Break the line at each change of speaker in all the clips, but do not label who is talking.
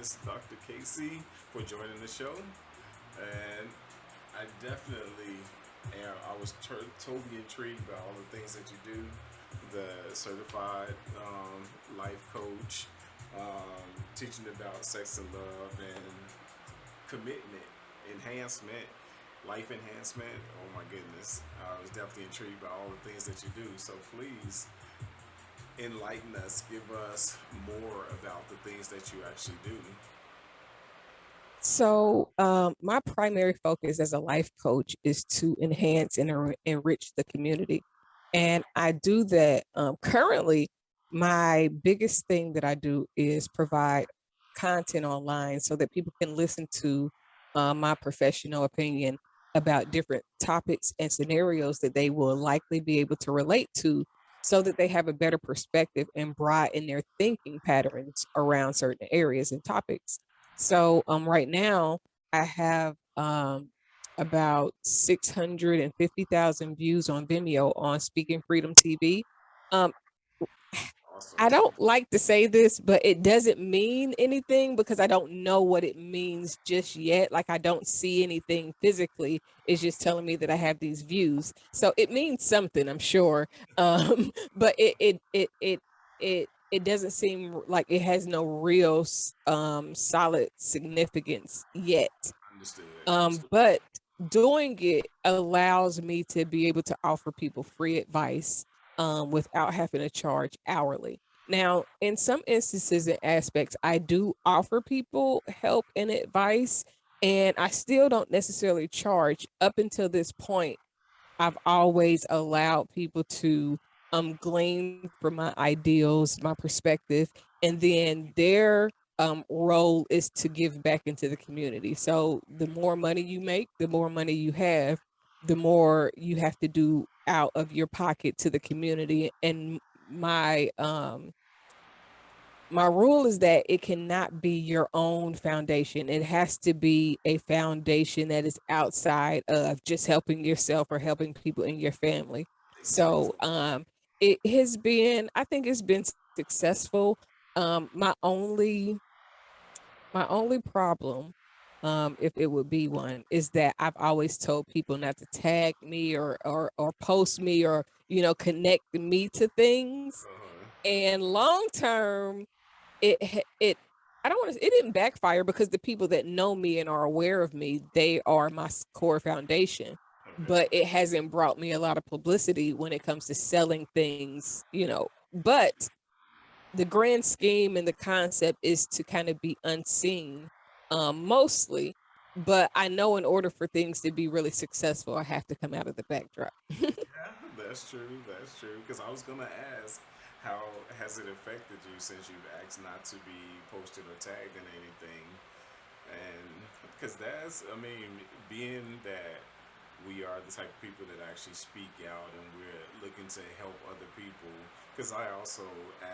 Miss Dr. Kaci, for joining the show. And I definitely am. I was totally intrigued by all the things that you do. The certified life coach, teaching about sex and love and commitment, enhancement, life enhancement. Oh my goodness. I was definitely intrigued by all the things that you do. So please enlighten us, give us more about the things that you actually do.
So, my primary focus as a life coach is to enhance and enrich the community. And I do that currently. My biggest thing that I do is provide content online so that people can listen to my professional opinion about different topics and scenarios that they will likely be able to relate to so that they have a better perspective and broaden their thinking patterns around certain areas and topics. So right now I have about 650,000 views on Vimeo on Speaking Freedom TV. Um,
Awesome.
I don't like to say this, but it doesn't mean anything because I don't know what it means just yet. Like I don't see anything physically. It's just telling me that I have these views. So it means something, I'm sure. But it doesn't seem like it has no real solid significance yet.
Understood. Understood.
But doing it allows me to be able to offer people free advice without having to charge hourly. Now, in some instances and aspects, I do offer people help and advice, and I still don't necessarily charge. Up until this point, I've always allowed people to glean from my ideals, my perspective, and then their role is to give back into the community. So the more money you make, the more money you have, the more you have to do out of your pocket to the community. And my rule is that it cannot be your own foundation. It has to be a foundation that is outside of just helping yourself or helping people in your family. So
Exactly.
it has been, I think it's been successful. My only problem, if it would be one, is that I've always told people not to tag me or post me or connect me to things.
Uh-huh.
And long term, it I don't want to, it didn't backfire because the people that know me and are aware of me, they are my core foundation. But
Okay.
it hasn't brought me a lot of publicity when it comes to selling things. But the grand scheme and the concept is to kind of be unseen, mostly. But I know in order for things to be really successful, I have to come out of the backdrop.
Yeah, that's true. That's true. Because I was gonna ask, how has it affected you since you've asked not to be posted or tagged in anything? And because that's, I mean, being that we are the type of people that actually speak out and we're looking to help other people. Because I also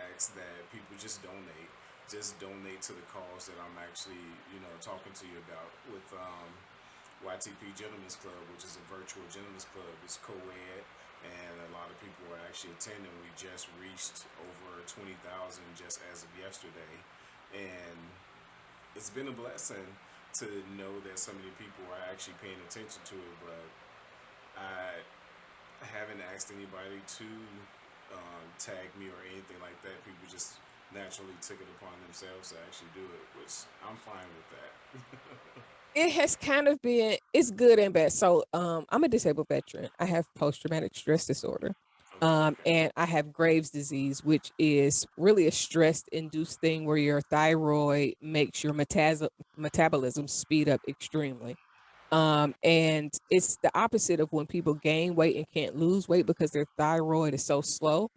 ask that people just donate to the cause that I'm actually, talking to you about with YTP Gentlemen's Club, which is a virtual gentlemen's club. It's co-ed, and a lot of people are actually attending. We just reached over 20,000 just as of yesterday, and it's been a blessing to know that so many people are actually paying attention to it. But I haven't asked anybody to tag me or anything like that. People just naturally took it upon themselves to actually do it, which I'm fine with that.
It has kind of been, it's good and bad. So I'm a disabled veteran. I have post-traumatic stress disorder.
Okay.
And I have Graves' disease, which is really a stress-induced thing where your thyroid makes your metabolism speed up extremely. And it's the opposite of when people gain weight and can't lose weight because their thyroid is so slow.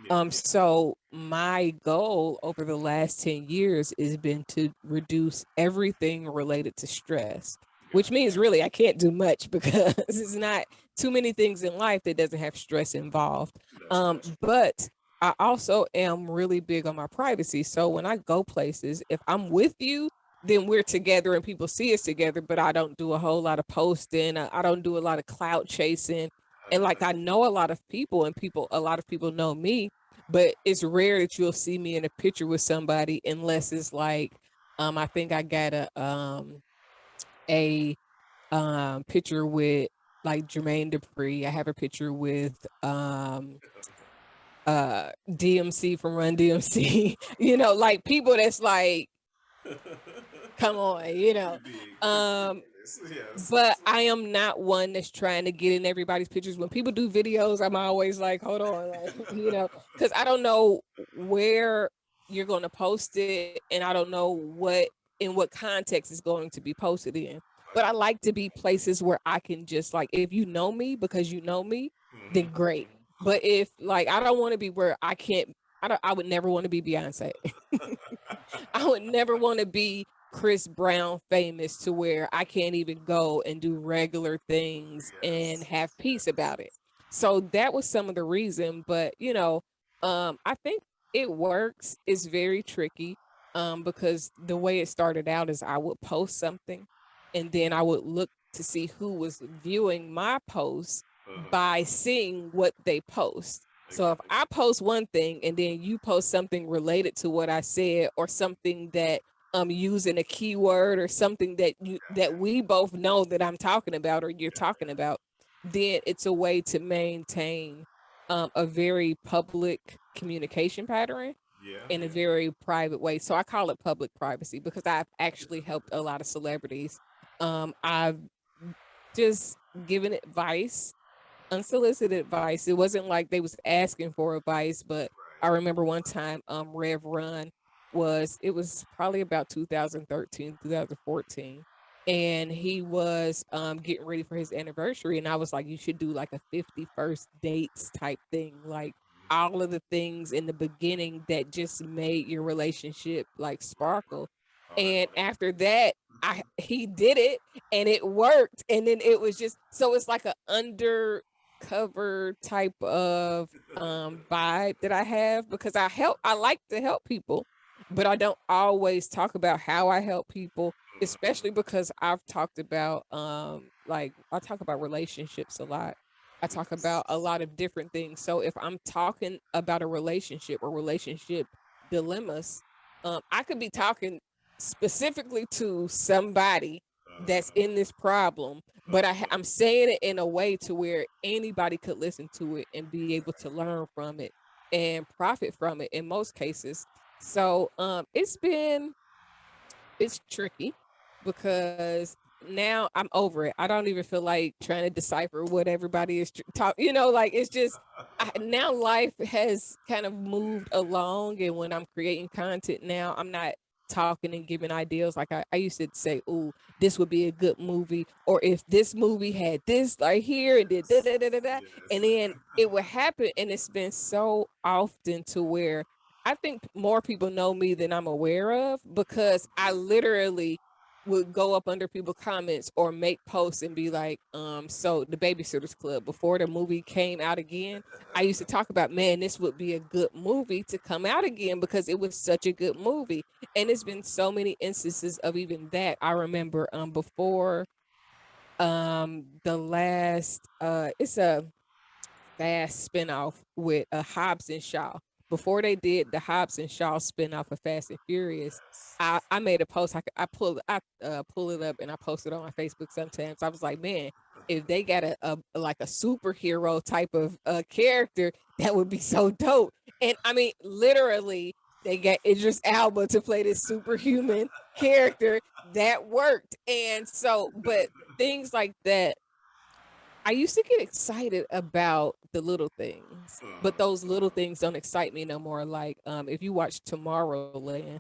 Yeah.
So my goal over the last 10 years has been to reduce everything related to stress, which
Gotcha.
means really I can't do much because it's not too many things in life that doesn't have stress involved.
That's true.
But I also am really big on my privacy. So when I go places, if I'm with you, then we're together and people see us together, but I don't do a whole lot of posting. I don't do a lot of clout chasing. And like I know a lot of people and a lot of people know me, but it's rare that you'll see me in a picture with somebody unless it's like I think I got a picture with like Jermaine Dupri. I have a picture with DMC from Run DMC. Like people that's like, come on,
You did Chris
Um,
Davis. Yes.
but I am not one that's trying to get in everybody's pictures. When people do videos, I'm always like, hold on, like, because I don't know where you're going to post it, and I don't know in what context it's going to be posted in. But I like to be places where I can just like, if you know me because you know me, then great. But if like, I don't want to be where I can't. I would never want to be Beyonce. I would never want to be Chris Brown famous to where I can't even go and do regular things and
Yes.
have peace
Yes.
about it. So that was some of the reason, but I think it works. It's very tricky because the way it started out is I would post something and then I would look to see who was viewing my post by seeing what they post. So if
Okay.
I post one thing and then you post something related to what I said or something that I'm using a keyword or something that
Gotcha.
we both know that I'm talking about or you're talking about, then it's a way to maintain a very public communication pattern
Yeah.
in a
Yeah.
very private way. So I call it public privacy because I've actually helped a lot of celebrities. I've just given advice, unsolicited advice. It wasn't like they was asking for advice, but I
Right.
remember one time Rev Run it was probably about 2013, 2014. And he was getting ready for his anniversary. And I was like, you should do like a 51st dates type thing. Like all of the things in the beginning that just made your relationship like sparkle.
Oh, that's
And
wonderful.
after that, he did it and it worked. And then it was just so it's like an undercover type of vibe that I have because I like to help people, but I don't always talk about how I help people, especially because I've talked about like I talk about relationships a lot. I talk
Yes.
about a lot of different things. So if I'm talking about a relationship or relationship dilemmas, I could be talking specifically to somebody that's in this problem, but I'm saying it in a way to where anybody could listen to it and be able to learn from it and profit from it in most cases. So it's tricky because now I'm over it. I don't even feel like trying to decipher what everybody is talk. Like it's just now life has kind of moved along, and when I'm creating content now, I'm not talking and giving ideas like I used to say, "Oh, this would be a good movie," or if this movie had this like here and did da da da da da,
Yes.
and then it would happen, and it's been so often to where I think more people know me than I'm aware of because I literally would go up under people's comments or make posts and be like, so the Babysitters Club, before the movie came out again, I used to talk about, man, this would be a good movie to come out again because it was such a good movie. And it's been so many instances of even that. I remember before the last it's a Fast spinoff with Hobbs and Shaw. Before they did the Hobbs and Shaw spinoff of Fast and Furious,
Yes.
I made a post. I pull it up and I post it on my Facebook sometimes. I was like, man, if they got a like a superhero type of character, that would be so dope. And I mean, literally, they got Idris Elba to play this superhuman character that worked. And so, but things like that I used to get excited about the little things, but those little things don't excite me no more. Like, if you watch Tomorrowland,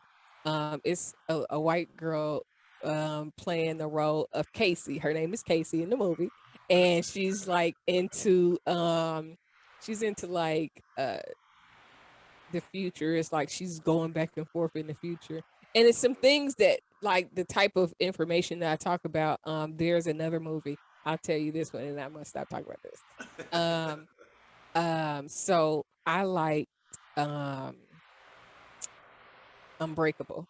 it's a white girl playing the role of Casey. Her name is Casey in the movie, and she's into like the future. It's like she's going back and forth in the future. And it's some things that like the type of information that I talk about. There's another movie. I'll tell you this one and I'm gonna stop talking about this. Um so I like um Unbreakable.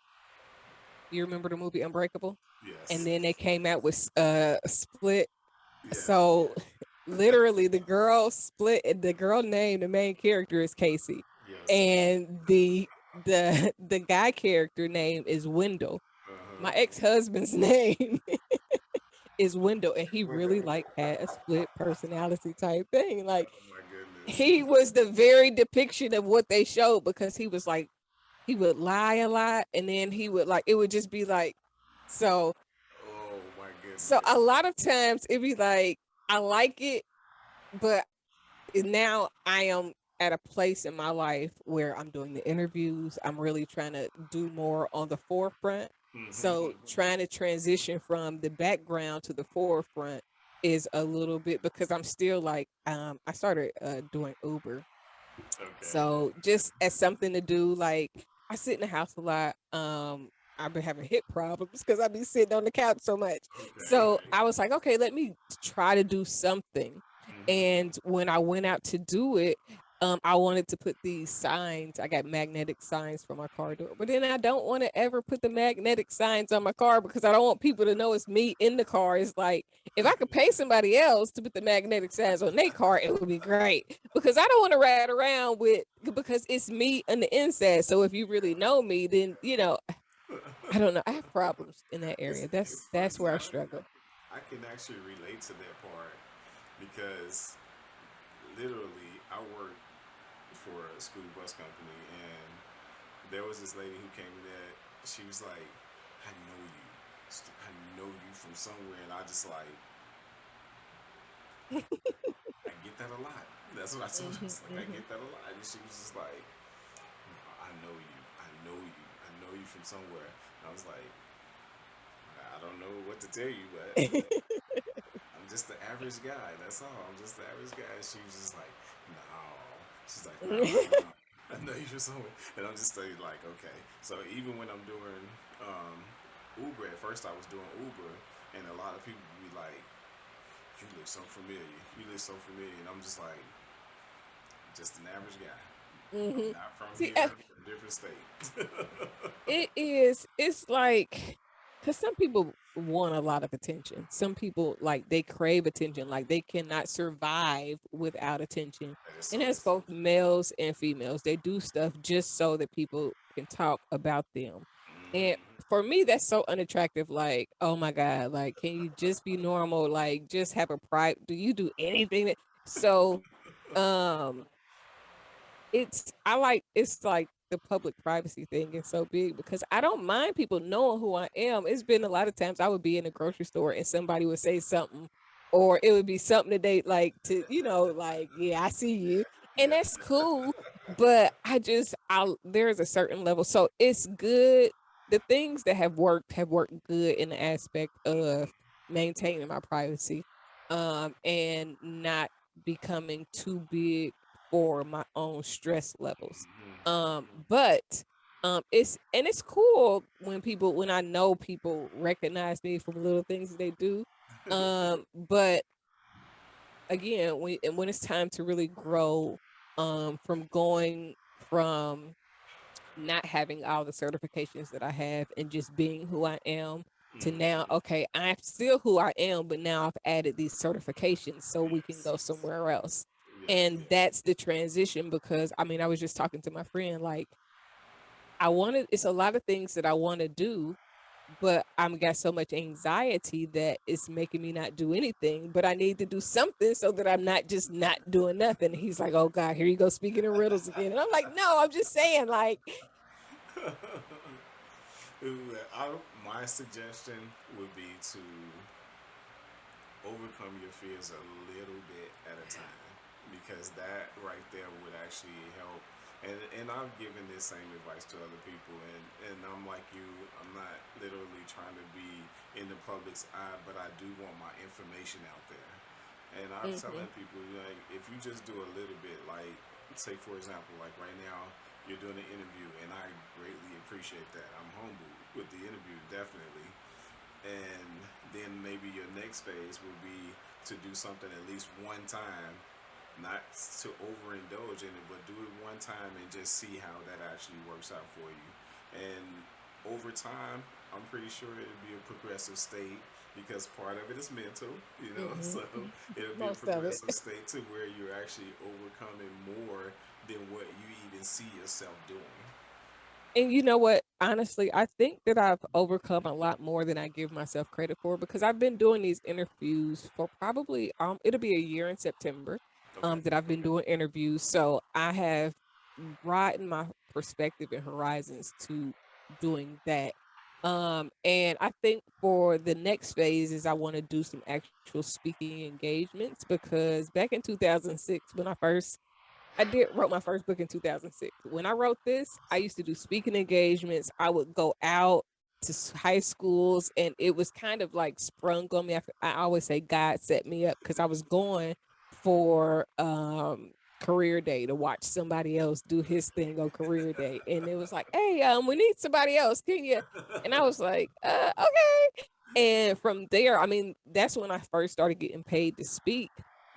You remember the movie Unbreakable? And
Yes.
then they came out with Split.
Yes.
So literally the girl name, the main character is Casey.
Yes.
And the guy character name is Wendell. My ex-husband's name is Wendell, and he
With the,
really like had a split personality type thing. Like
oh my goodness.
he was the very depiction of what they showed because he was like he would lie a lot and then he would like it would just be like so
Oh my
so
goodness.
a lot of times it'd be like I like it, but now I am at a place in my life where I'm doing the interviews. I'm really trying to do more on the forefront. So trying to transition from the background to the forefront is a little bit because I'm still like I started doing Uber.
Okay.
So just as something to do, like I sit in the house a lot. I've been having hip problems because I've been sitting on the couch so much.
Okay.
So I was like, okay, let me try to do something. And when I went out to do it, I wanted to put these signs. I got magnetic signs for my car door, but then I don't want to ever put the magnetic signs on my car because I don't want people to know it's me in the car. It's like if I could pay somebody else to put the magnetic signs on their car, it would be great because I don't want to ride around with because it's me on the inside. So if you really know me, then I don't know. I have problems in that area.
It's
That's
funny.
where I struggle.
I can actually relate to that part because literally I work for a school bus company and there was this lady who came in there. She was like, "I know you. I know you from somewhere," and I just like I get that a lot. That's what I told her.
Hmm.
It's like I
Hmm.
get that a lot, and she was just like, "I know you. I know you. I know you from somewhere." And I was like, "I don't know what to tell you, but I'm just the average guy. That's all. I'm just the average guy." And she was just like, "No." She's like, "No, I know. I know you from somewhere." And I'm just like, "Okay." So even when I'm doing um, Uber, at first I was doing Uber, and a lot of people be like, "You look so familiar. You look so familiar," and I'm just like, just an average guy. I'm
Hmm.
not from
See,
here. I'm from a different state.
it's like because some people want a lot of attention. Some people like they crave attention, like they cannot survive without attention.
That is so
And that's
true.
both males and females. They do stuff just so that people can talk about them. And for me, that's so unattractive. Like, oh my God, like, can you just be normal? Like, just have a pride. Do you do anything so um it's like the public privacy thing is so big because I don't mind people knowing who I am. It's been a lot of times I would be in a grocery store and somebody would say something or it would be something that they like to, like, yeah, I see you. And
Yeah.
that's cool. But I there's a certain level. So it's good. The things that have worked good in the aspect of maintaining my privacy and not becoming too big for my own stress levels. But it's cool when I know people recognize me from little things that they do. But again, when it's time to really grow, from going from not having all the certifications that I have and just being who I am to now, okay, I'm still who I am, but now I've added these certifications so we can
Yes.
go
Yes.
somewhere else.
Yes.
And that's the transition because I mean, I was just talking to my friend, like, it's a lot of things that I want to do, but I'm got so much anxiety that it's making me not do anything, but I need to do something so that I'm not just not doing nothing. He's like, oh God, here you go speaking in riddles again. And I'm like, no, I'm just saying, like,
My suggestion would be to overcome your fears a little bit at a time because that right there would actually help. And I've given this same advice to other people, and I'm like you, I'm not literally trying to be in the public's eye, but I do want my information out there. And I'm
mm-hmm,
telling people, like, if you just do a little bit, like, say for example, like right now, you're doing an interview, and I greatly appreciate that. I'm humble with the interview, definitely. And then maybe your next phase will be to do something at least one time, not to overindulge in it, but do it one time and just see how that actually works out for you. And over time, I'm pretty sure it'll be a progressive state because part of it is mental,
mm-hmm.
so it'll be a
Most of it.
progressive state to where you're actually overcoming more than what you even see yourself doing.
And you know what? honestly, I think that I've overcome a lot more than I give myself credit for because I've been doing these interviews for probably it'll be a year in September
Okay.
that I've been
Okay.
doing interviews. So I have broadened my perspective and horizons to doing that. And I think for the next phase is I want to do some actual speaking engagements because back in 2006 when I did wrote my first book in 2006. When I wrote this, I used to do speaking engagements. I would go out to high schools, and it was kind of like sprung on me. I always say God set me up because I was going for career day to watch somebody else do his thing on career day, and it was like, hey, we need somebody else. Can you? And I was like, okay. And from there, I mean, that's when I first started getting paid to speak.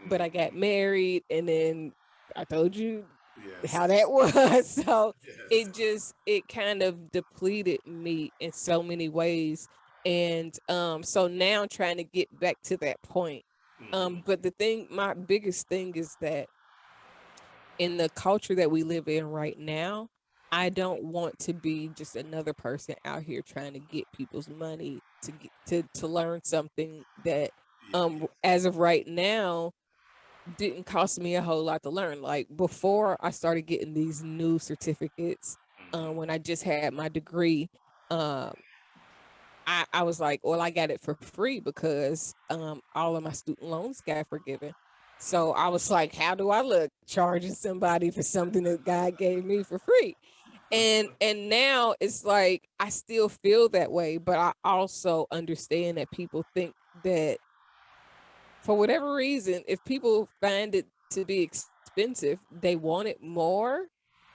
But I got
Mm-hmm.
married, and then I told you
Yes.
how that was. So
Yes.
it kind of depleted me in so many ways. And so now I'm trying to get back to that point.
Mm-hmm.
But my biggest thing is that in the culture that we live in right now, I don't want to be just another person out here trying to get people's money to learn something that
Yes.
as of right now didn't cost me a whole lot to learn. Like before I started getting these new certificates, when
Mm-hmm.
I just had my degree, um, I was like, well, I got it for free because all of my student loans got forgiven. So I was like, how do I look charging somebody for something that God gave me for free? And now it's like I still feel that way, but I also understand that people think that for whatever reason, if people find it to be expensive, they want it more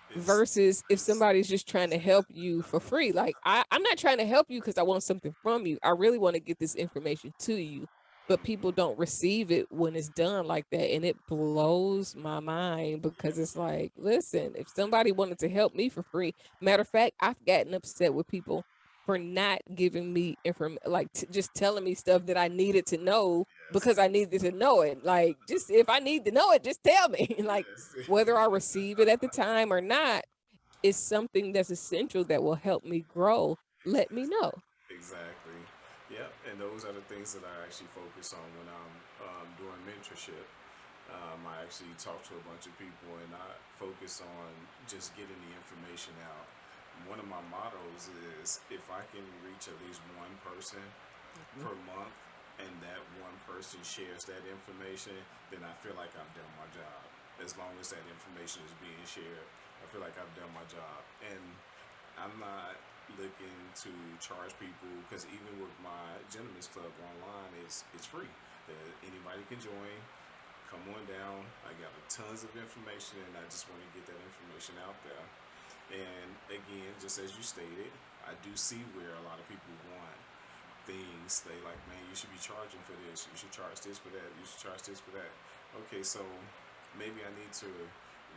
It's
versus if
it's
somebody's just trying to help you for free. Like I'm not trying to help you because I want something from you. I really want to get this information to you. But people
mm-hmm.
don't receive it when it's done like that. And it blows my mind because it's like, listen, if somebody wanted to help me for free, matter of fact, I've gotten upset with people for not giving me information, like just telling me stuff that I needed to know
Yes.
because I needed to know it. Like, just if I need to know it, just tell me. Like,
Yes.
whether I receive it at the time or not is something that's essential that will help me grow. Let me know.
Exactly. Yep. And those are the things that I actually focus on when I'm doing mentorship. I actually talk to a bunch of people and I focus on just getting the information out. One of my mottos is if I can reach at least one person
Mhm.
per month and that one person shares that information, then I feel like I've done my job. As long as that information is being shared, I feel like I've done my job. And I'm not looking to charge people because even with my gentlemen's club online, it's free. Anybody can join. Come on down. I got tons of information, and I just want to get that information out there. And again, just as you stated, I do see where a lot of people want things. They like, man, you should be charging for this. You should charge this for that. You should charge this for that. Okay, so maybe I need to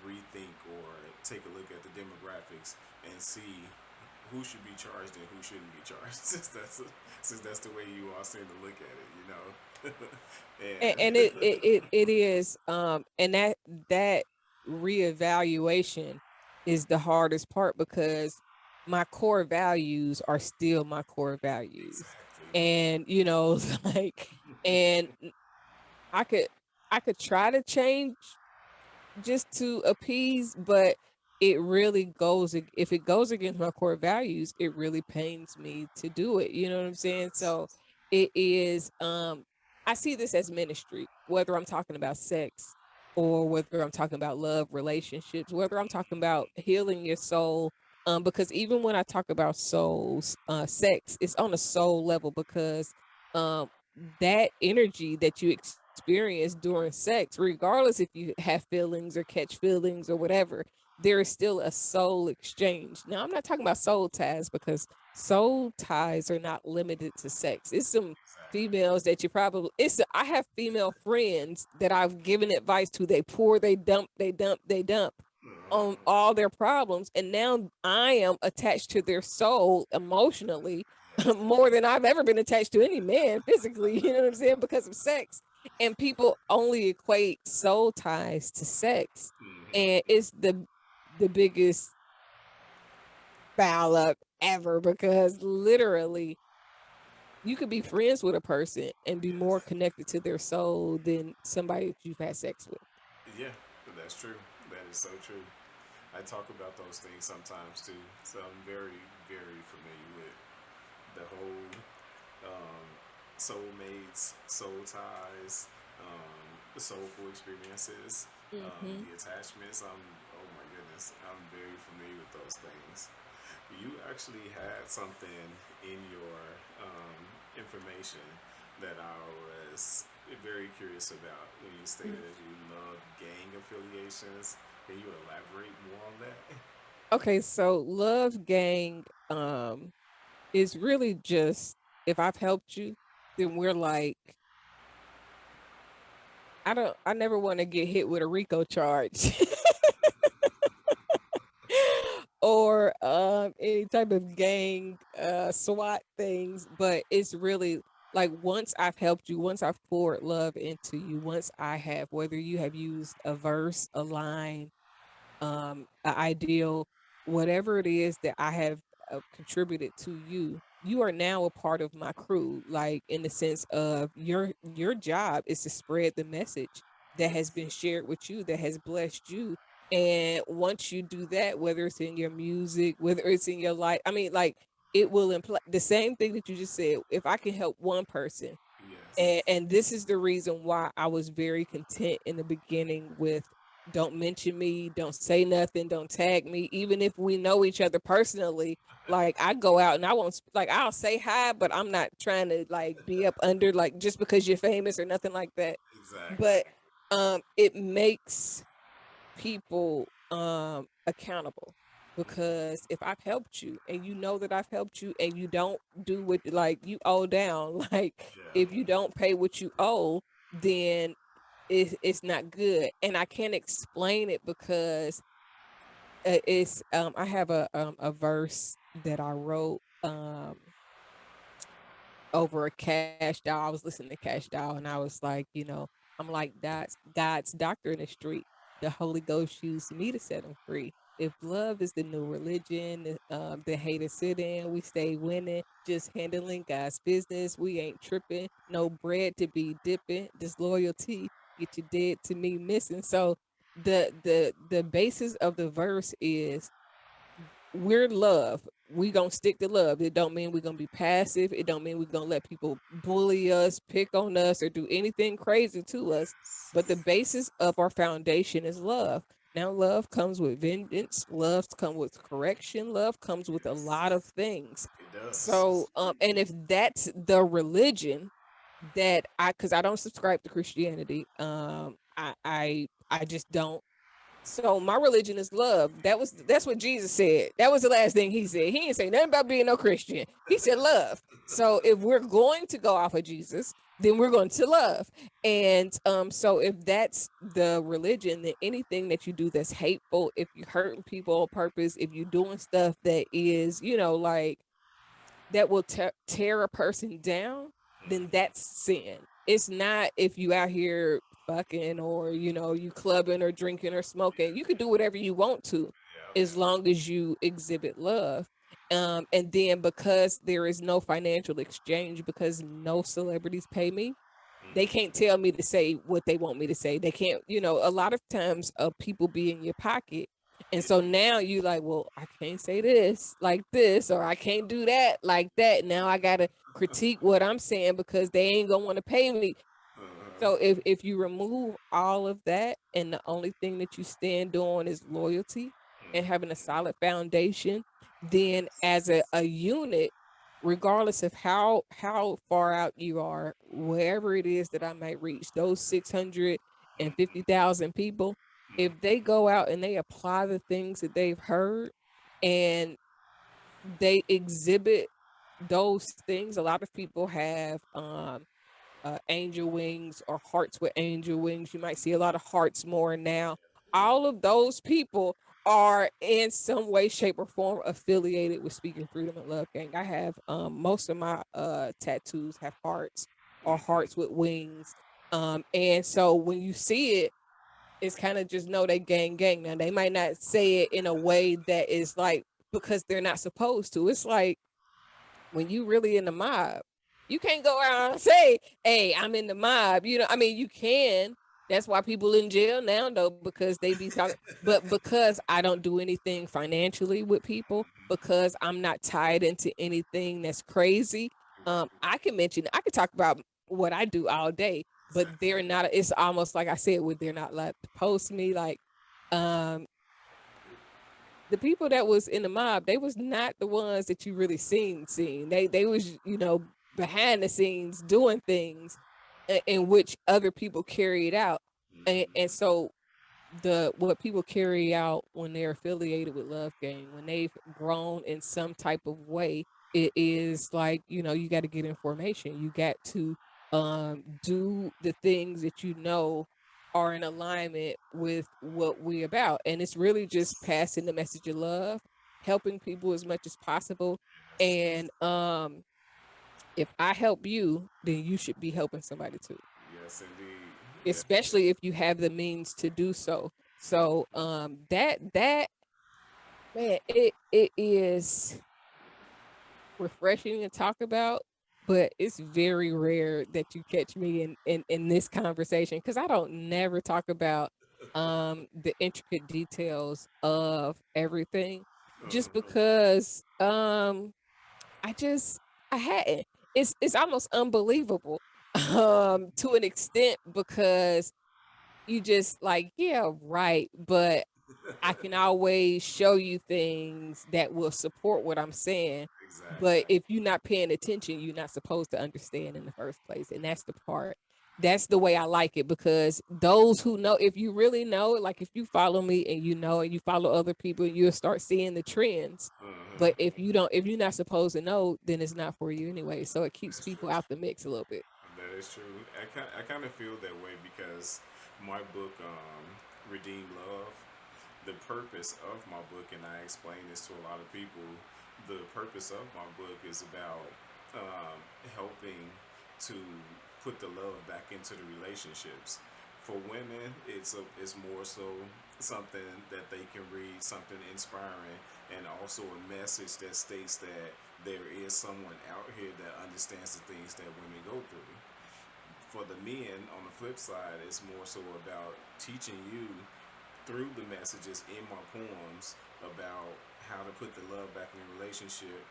rethink or take a look at the demographics and see who should be charged and who shouldn't be charged. Since that's the way you all seem to look at it, you know.
And
And
it is and that reevaluation is the hardest part because my core values are still my core values.
exactly,
And like and I could I could try to change just to appease, but it really if it goes against my core values, it really pains me to do it. You know what I'm saying? So it is I see this as ministry, whether I'm talking about sex or whether I'm talking about love, relationships, whether I'm talking about healing your soul. Because even when I talk about souls, sex, it's on a soul level because um that energy that you experience during sex, regardless if you have feelings or catch feelings or whatever, there is still a soul exchange. Now, I'm not talking about soul ties because soul ties are not limited to sex. It's some
exactly.
females that you probably I have female friends that I've given advice to. They pour, they dump on all their problems, and now I am attached to their soul emotionally
Yes.
more than I've ever been attached to any man physically, you know what I'm saying, because of sex. And people only equate soul ties to sex.
Mm-hmm.
And it's the biggest foul up ever because literally you could be friends with a person and be more
Yes.
connected to their soul than somebody that you've had sex with.
Yeah, that's true. That is so true. I talk about those things sometimes too, so I'm very, very familiar with the whole um, soulmates, soul ties, soulful experiences,
Hmm.
the attachments. Oh my goodness, I'm very familiar with those things. You actually had something in your information that I was very curious about when you stated that you love gang affiliations. Can you elaborate more on that?
Okay, so love gang is really just if I've helped you, then we're like I never want to get hit with a RICO charge. Or any type of gang SWAT things, but it's really like once I've helped you, once I've poured love into you, once I have, whether you have used a verse, a line, an ideal, whatever it is that I have contributed to you, you are now a part of my crew. Like in the sense of your job is to spread the message that has
Yes.
been shared with you, that has blessed you. And once you do that, whether it's in your music, whether it's in your life, I mean, like it will imply the same thing that you just said. If I can help one person,
Yes.
and this is the reason why I was very content in the beginning with don't mention me, don't say nothing, don't tag me, even if we know each other personally. Like I go out and I won't like I'll say hi, but I'm not trying to like be up under like just because you're famous or nothing like that.
Exactly.
But it makes people accountable because if I've helped you and you know that I've helped you and you don't do what like you owe down, like if you
Yeah.
don't pay what you owe, then it's not good. And I can't explain it because it's I have a verse that I wrote over a cash doll. I was listening to cash doll and I was like, I'm like God's doctor in the street. The Holy Ghost used me to set him free. If love is the new religion, the hate is sit in, we stay winning, just handling God's business. We ain't tripping, no bread to be dipping, disloyalty, get you dead to me missing. So the basis of the verse is we're love. We gonna stick to love. It don't mean we're gonna be passive. It don't mean we're gonna let people bully us, pick on us, or do anything crazy to us. But the basis of our foundation is love. Now, love comes with vengeance. Love comes with correction. Love comes with a
Yes.
lot of things.
It does.
So, and if that's the religion that because I don't subscribe to Christianity, I just don't. So my religion is love. That's what Jesus said. That was the last thing he said. He didn't say nothing about being no Christian. He said love. So if we're going to go off of Jesus, then we're going to love. And so if that's the religion, then anything that you do that's hateful, if you're hurting people on purpose, if you're doing stuff that is, like that will tear a person down, then that's sin. It's not if you out here fucking or you clubbing or drinking or smoking. You could do whatever you want to, as
Yeah.
long as you exhibit love. And then because there is no financial exchange, because no celebrities pay me, they can't tell me to say what they want me to say. They can't, a lot of times people be in your pocket. And so now you like, well, I can't say this like this, or I can't do that like that. Now I gotta critique what I'm saying because they ain't gonna want to pay me. So if you remove all of that and the only thing that you stand on is loyalty and having a solid foundation, then as a unit, regardless of how far out you are, wherever it is that I might reach, those 650,000 people, if they go out and they apply the things that they've heard and they exhibit those things, a lot of people have angel wings or hearts with angel wings. You might see a lot of hearts more now. All of those people are in some way, shape, or form affiliated with Speaking Freedom and Love Gang. I have most of my tattoos have hearts or hearts with wings. And so when you see it, it's kind of just know they gang gang. Now they might not say it in a way that is like because they're not supposed to. It's like when you really in the mob, you can't go around and say, "Hey, I'm in the mob." You know, I mean, you can. That's why people in jail now, though, because they be talking. But because I don't do anything financially with people, because I'm not tied into anything that's crazy,
Right.
I can talk about what I do all day, but
Exactly.
they're not. It's almost like I said, where they're not allowed to post me. Like, um, the people that was in the mob, they was not the ones that you really seen. They was, behind the scenes doing things in which other people carried out. And
Mm-hmm.
so the what people carry out when they're affiliated with Love Gang, when they've grown in some type of way, it is like, you got to get information. You got to do the things that are in alignment with what we about. And it's really just passing the message of love, helping people as much as possible.
Yes.
And if I help you, then you should be helping somebody too,
Yes, indeed. Yes.
especially if you have the means to do so. So that man, it is refreshing to talk about, but it's very rare that you catch me in this conversation, because I don't never talk about the intricate details of everything, just
Uh-huh.
because I just I hadn't. It's almost unbelievable to an extent, because you just like, yeah, right, but I can always show you things that will support what I'm saying.
Exactly.
But if you're not paying attention, you're not supposed to understand in the first place. And that's the part. That's the way I like it, because those who know, if you really know, like if you follow me and and you follow other people, you'll start seeing the trends. But
Uh-huh.
if you're not supposed to know, then it's not for you anyway. So it keeps
That's
people
true.
out the mix a little bit.
That is true. I kind of feel that way because my book, Redeem Love, the purpose of my book, and I explain this to a lot of people, the purpose of my book is about helping to put the love back into the relationships. For women, it's more so something that they can read, something inspiring, and also a message that states that there is someone out here that understands the things that women go through. For the men, on the flip side, it's more so about teaching you through the messages in my poems about how to put the love back in the relationship,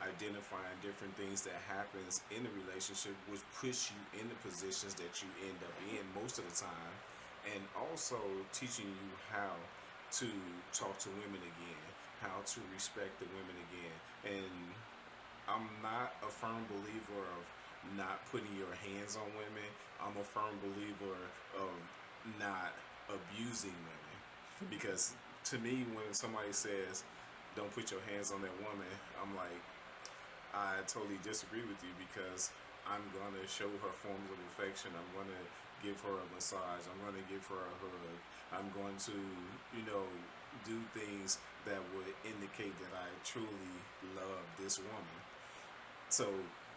identifying different things that happens in the relationship which push you in the positions that you end up in most of the time, and also teaching you how to talk to women again, how to respect the women again. And I'm not a firm believer of not putting your hands on women. I'm a firm believer of not abusing women. Because to me, when somebody says, don't put your hands on that woman, I'm like, I totally disagree with you because I'm going to show her forms of affection. I'm going to give her a massage. I'm going to give her a hug. I'm going to, do things that would indicate that I truly love this woman. So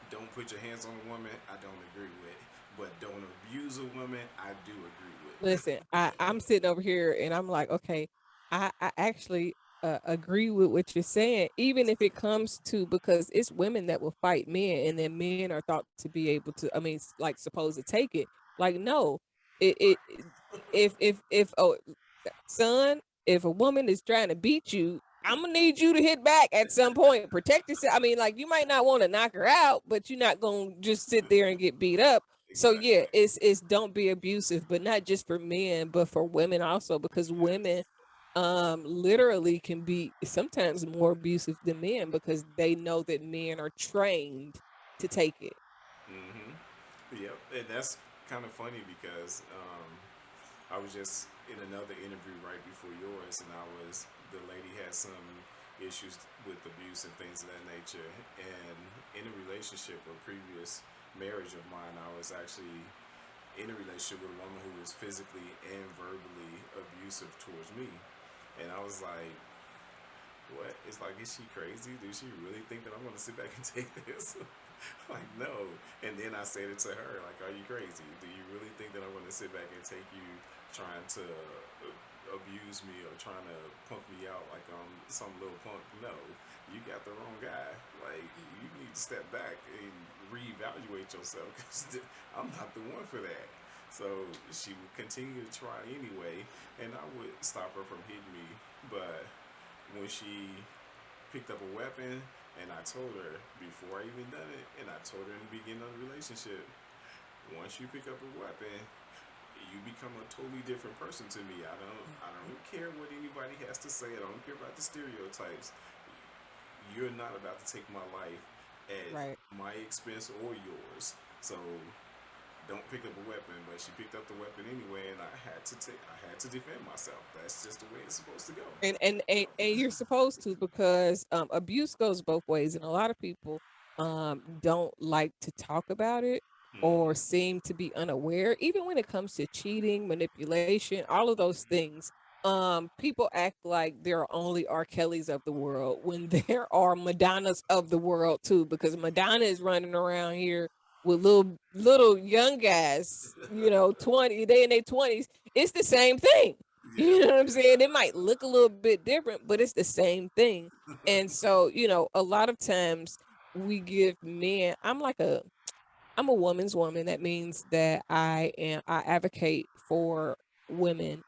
don't put your hands on a woman. I don't agree with. But don't abuse a woman. I do agree with.
Listen, I'm sitting over here and I'm like, okay, I actually agree with what you're saying, even if it comes to, because it's women that will fight men, and then men are thought to be able to, I mean, like supposed to take it. Like, no, it if oh, son, if a woman is trying to beat you, I'm gonna need you to hit back at some point. Protect yourself. I mean, like, you might not want to knock her out, but you're not gonna just sit there and get beat up. So yeah,
Exactly.
it's don't be abusive, but not just for men, but for women also, because women
Yes.
literally can be sometimes more abusive than men, because they know that men are trained to take it.
Mm-hmm. Yep. And that's kind of funny because I was just in another interview right before yours, and the lady had some issues with abuse and things of that nature. And in a relationship, a previous marriage of mine, I was actually in a relationship with a woman who was physically and verbally abusive towards me. And I was like, what? It's like, is she crazy? Does she really think that I'm going to sit back and take this? Like, no. And then I said it to her, like, are you crazy? Do you really think that I'm going to sit back and take you trying to abuse me or trying to punk me out like I'm some little punk. No, you got the wrong guy. Like you need to step back and reevaluate yourself because I'm not the one for that. So she would continue to try anyway, and I would stop her from hitting me. But when she picked up a weapon, and I told her before I even done it, and I told her in the beginning of the relationship, once you pick up a weapon, you become a totally different person to me. I don't care what anybody has to say. I don't care about the stereotypes. You're not about to take my life at
Right.
my expense or yours. So don't pick up a weapon. But she picked up the weapon anyway, and I had to defend myself. That's just the way it's supposed to go.
And you're supposed to, because abuse goes both ways, and a lot of people don't like to talk about it or
Hmm.
seem to be unaware. Even when it comes to cheating, manipulation, all of those things, people act like there are only R. Kellys of the world when there are Madonnas of the world too, because Madonna is running around here with little young guys, 20, they in their 20s. It's the same thing.
Yeah,
You know what I'm saying? It
yeah,
might look a little bit different, but it's the same thing. And so, a lot of times we give men, I'm a woman's woman. That means that I advocate for women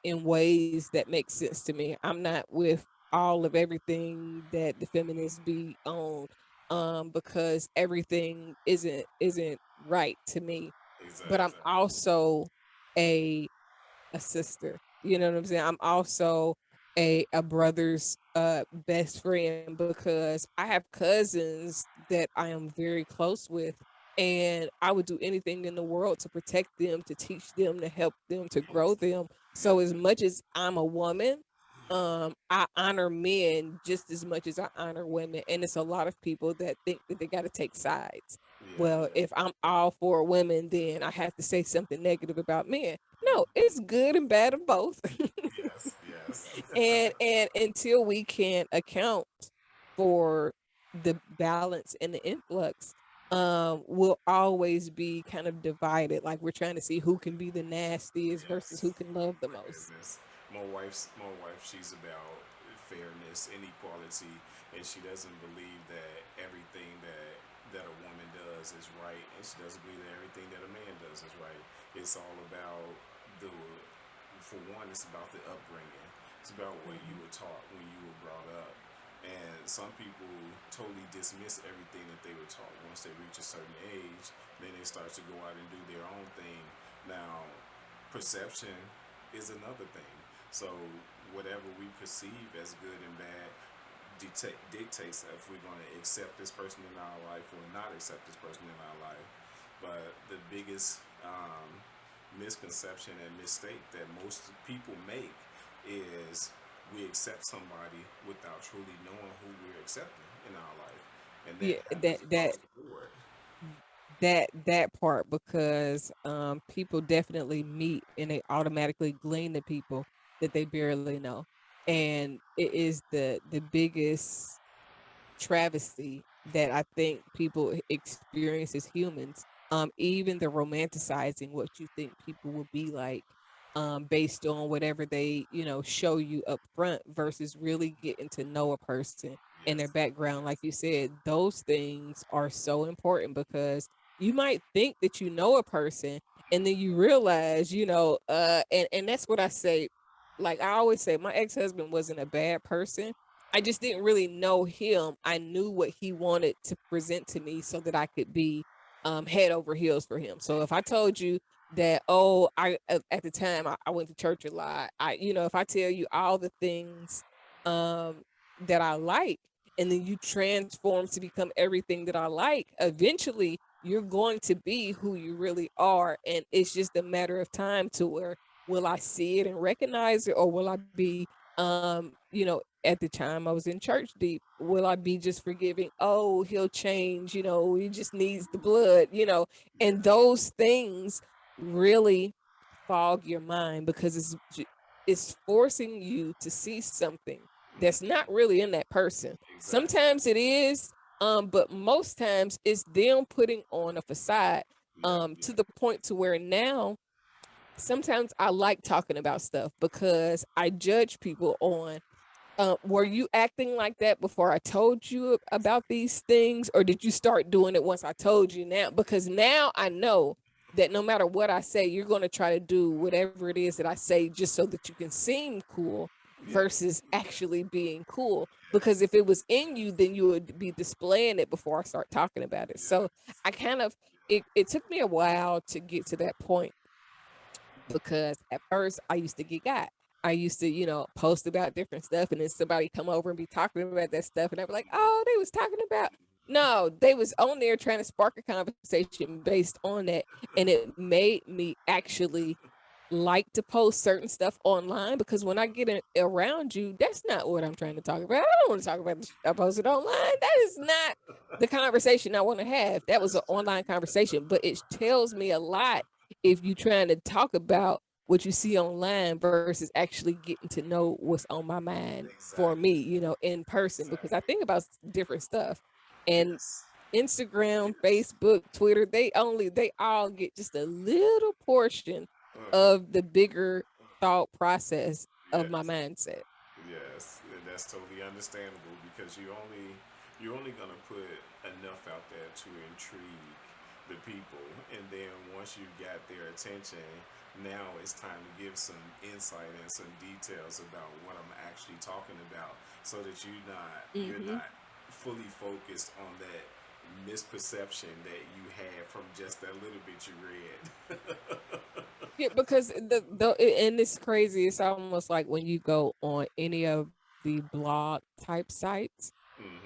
in ways that make sense to me. I'm not with all of everything that the feminists be on, because everything isn't right to me. But I'm
exactly.
also a a sister. You know what I'm saying? I'm also a brother's best friend, because I have cousins that I am very close with, and I would do anything in the world to protect them, to teach them, to help them, to grow them.
Yeah,
So as much as I'm a woman, I honor men just as much as I honor women. And it's a lot of people that think that they got to take sides.
yeah,
Well,
yeah.
if I'm all for women, then I have to say something negative about men. No, it's good and bad of both.
Yes, yes.
And until we can account for the balance and the influx, we'll always be kind of divided. Like we're trying to see who can be the nastiest versus
Yes.
who can love the
My
most.
goodness. My wife, she's about fairness and equality, and she doesn't believe that everything that a woman does is right, and she doesn't believe that everything that a man does is right. It's all about the, for one, it's about the upbringing. It's about what you
Hmm.
were taught when you were brought up. And some people totally dismiss everything that they were taught. Once they reach a certain age, then they start to go out and do their own thing. Now, perception is another thing. So, whatever we perceive as good and bad dictates if we're going to accept this person in our life or not accept this person in our life. But the biggest misconception and mistake that most people make is we accept somebody without truly knowing who we're accepting in our life, and that
Yeah,
happens across the board.
that part, because people definitely meet and they automatically glean the people that they barely know. And it is the biggest travesty that I think people experience as humans. Even the romanticizing what you think people will be like, based on whatever they, show you up front versus really getting to know a person and their
Yes,
background. Like
yes,
you said, those things are so important, because you might think that you know a person, and then you realize, and that's what I say. Like I always say, my ex-husband wasn't a bad person. I just didn't really know him. I knew what he wanted to present to me so that I could be head over heels for him. So if I told you that, oh, at the time I went to church a lot, if I tell you all the things um that I like, and then you transform to become everything that I like, eventually you're going to be who you really are. And it's just a matter of time to where, will I see it and recognize it, or will I be at the time I was in church deep, will I be just forgiving? Oh, he'll change, he just needs the blood, and
yes,
those things really fog your mind, because it's forcing you to see something that's not really in that person.
exactly.
Sometimes it is, but most times it's them putting on a facade,
Yep,
to
yep,
the point to where now sometimes I like talking about stuff because I judge people on, were you acting like that before I told you about these things, or did you start doing it once I told you now? Because now I know that no matter what I say, you're going to try to do whatever it is that I say just so that you can seem cool
Yes,
versus actually being cool. Because if it was in you, then you would be displaying it before I start talking about it. So
yes,
I kind of, it took me a while to get to that point because at first I used to get got. I used to, post about different stuff, and then somebody come over and be talking about that stuff, and I'd be like, "Oh, they was talking about." No, they was on there trying to spark a conversation based on that, and it made me actually like to post certain stuff online because when I get around you, that's not what I'm trying to talk about. I don't want to talk about the shit I posted online. That is not the conversation I want to have. That was
that's
an
true.
online conversation, but it tells me a lot if you're trying to talk about what you see online versus actually getting to know what's on my mind for me,
Exactly,
in person, because I
exactly.
think about different stuff. And
Yes,
Instagram,
yes.
Facebook, Twitter, they all get just a little portion
Uh-huh.
of the bigger thought process of my
Yes.
mindset.
Yes, and that's totally understandable because you're only gonna put enough out there to intrigue the people, and then once you got their attention, now it's time to give some insight and some details about what I'm actually talking about, so that you're
Hmm.
not fully focused on that misperception that you had from just that little bit you read.
Yeah, because and it's crazy. It's almost like when you go on any of the blog type sites,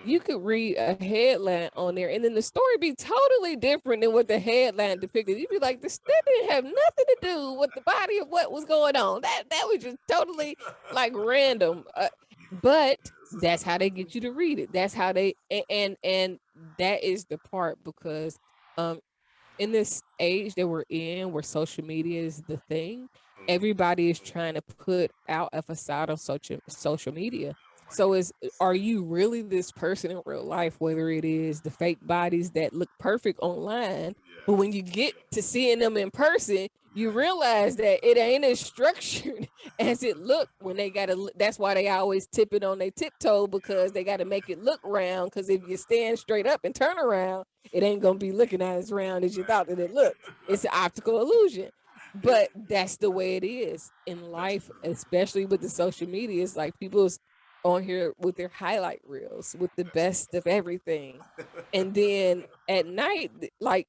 you
Mm-hmm.
could read a headline on there, and then the story be totally different than what the headline depicted. You'd be like, this that didn't have nothing to do with the body of what was going on. That was just totally like random. But that's how they get you to read it. That's how and that is the part because um in this age that we're in where social media is the thing, everybody is trying to put out a facade on social media.
Oh my
So
goodness.
are you really this person in real life, whether it is the fake bodies that look perfect online, but
Yes.
when you get to seeing them in person, you realize that it ain't as structured as it looked when they gotta that's why they always tip it on their tiptoe because they gotta make it look round. Cause if you stand straight up and turn around, it ain't gonna be looking as round as you thought that it looked. It's an optical illusion.
It,
But that's the way it is in
that's
life,
true.
especially with the social media. It's like people's on here with their highlight reels with the
That's
best of everything. And then at night, like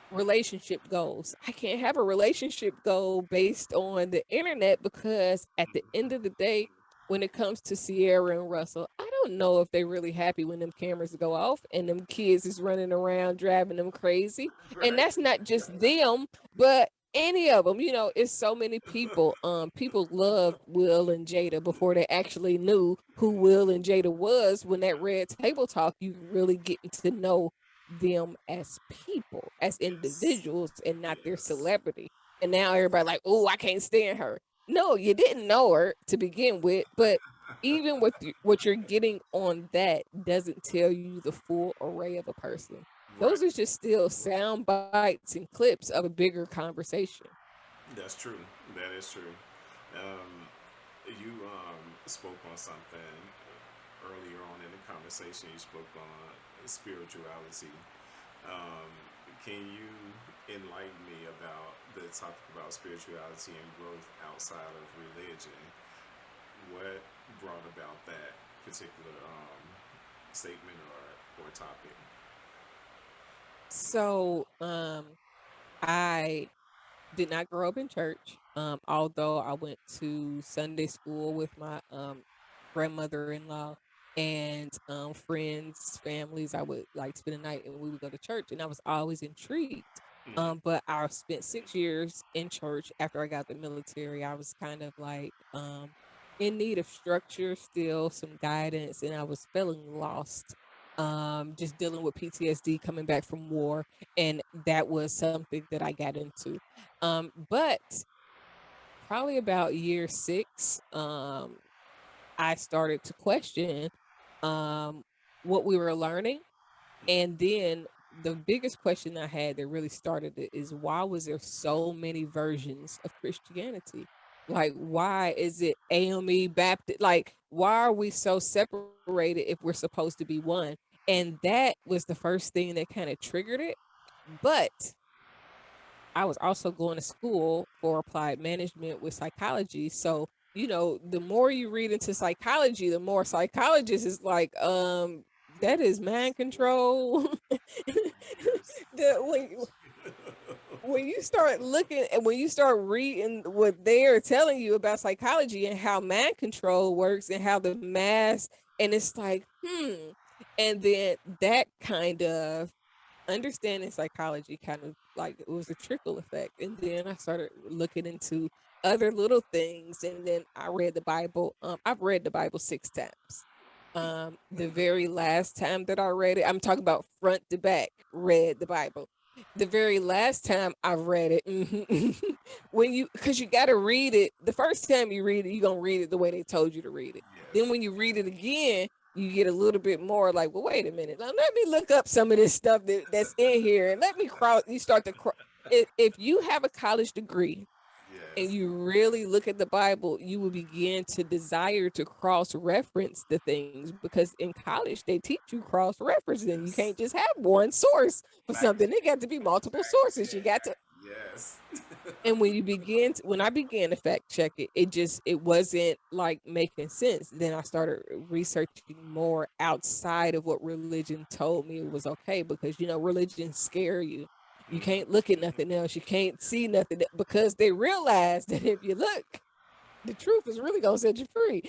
relationship goals. I can't have a relationship goal based on the internet because at the end of the day, when it comes to Sierra and Russell, I don't know if they really happy when them cameras go off and them kids is running around driving them crazy. And
Right.
that's not just them, but any of them. It's so many people. People loved Will and Jada before they actually knew who Will and Jada was. When that red table talk, you really getting to know them as people, as
Yes.
individuals, and not their
Yes.
celebrity. And now everybody like, oh, I can't stand her. No, you didn't know her to begin with, but even with what you're getting on that doesn't tell you the full array of a person.
Right.
Those are just still sound bites and clips of a bigger conversation.
That's true. That is true. You spoke on something earlier on in the conversation. You spoke on spirituality. Um, can you enlighten me about the topic about spirituality and growth outside of religion? What brought about that particular statement or topic?
So, I did not grow up in church. Although I went to Sunday school with my grandmother-in-law and friends, families. I would like spend the night and we would go to church, and I was always intrigued. But I spent 6 years in church after I got the military. I was kind of like in need of structure, still some guidance, and I was feeling lost. Just dealing with PTSD coming back from war, and that was something that I got into. But probably about year 6, I started to question um, what we were learning, and then the biggest question I had that really started it is why was there so many versions of Christianity? Like, why is it AME Baptist? Like, why are we so separated if we're supposed to be one? And that was the first thing that kind of triggered it. But I was also going to school for applied management with psychology. So, the more you read into psychology, the more psychologists is like, that is mind control.
Years
the when you start looking and when you start reading what they're telling you about psychology and how mind control works and how the mass, and it's like, and then that kind of understanding psychology kind of like it was a trickle effect. And then I started looking into other little things, and then I read the Bible. I've read the Bible 6 times. The very last time that I read it, I'm talking about front to back, read the Bible. The very last time I read it, because you got to read it. The first time you read it, you're going to read it the way they told you to read it. Then
yes,
when you read it again, you get a little bit more like, well, wait a minute. Now let me look up some of this stuff that's in here, and let me cross. You start to cross. If you have a college degree and
yes,
you really look at the Bible, you will begin to desire to cross reference the things, because in college they teach you cross referencing. You can't
yes.
just have one source for
Fact
something.
check,
It got to be multiple
fact
sources. You
check.
got to,
Yes,
and when I began to fact check it, it wasn't like making sense. Then I started researching more outside of what religion told me it was okay, because religion scare you. You can't look at nothing else. You can't see nothing because they realize that if you look, the truth is really gonna set you free.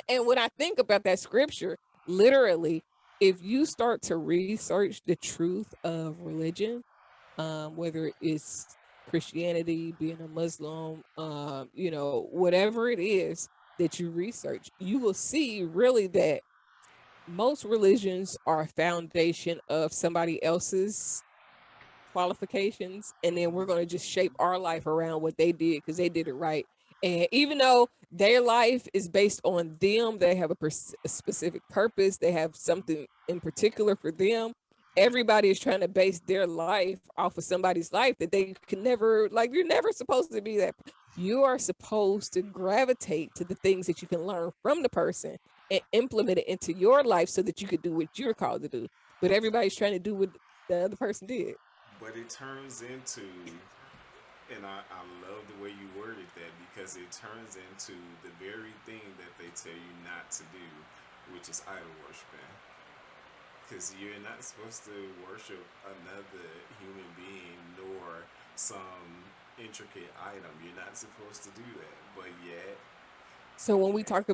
And when I think about that scripture, literally, if you start to research the truth of religion, whether it's Christianity, being a Muslim, whatever it is that you research, you will see really that most religions are a foundation of somebody else's qualifications, and then we're going to just shape our life around what they did because they did it right. And even though their life is based on them, they have a specific purpose, they have something in particular for them. Everybody is trying to base their life off of somebody's life that they can never, like, you're never supposed to be that. You are supposed to gravitate to the things that you can learn from the person and implement it into your life so that you could do what you're called to do. But everybody's trying to do what the other person did.
but it turns into, and I love the way you worded that because it turns into the very thing that they tell you not to do, which is idol worshiping. Because you're not supposed to worship another human being nor some intricate item. You're not supposed to do that. But yet,
So when we talk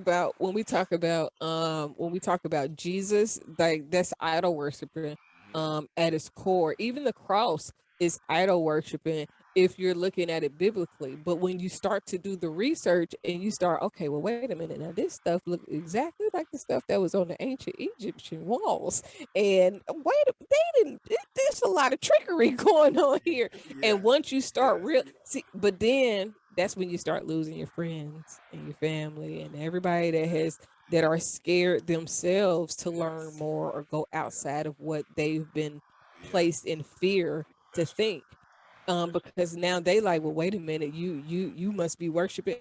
about Jesus, like that's idol worshiping at its core. Even the cross is idol worshiping if you're looking at it biblically. But when you start to do the research and you start, okay, well, wait a minute. Now this stuff look exactly like the stuff that was on the ancient Egyptian walls. And there's a lot of trickery going on here.
yeah,
And once you start
yes,
real see, but then that's when you start losing your friends and your family and everybody that are scared themselves to learn
yes,
more or go outside of what they've been
yeah,
placed in fear to
that's true.
think. Because now they like, well, wait a minute, you must be worshiping.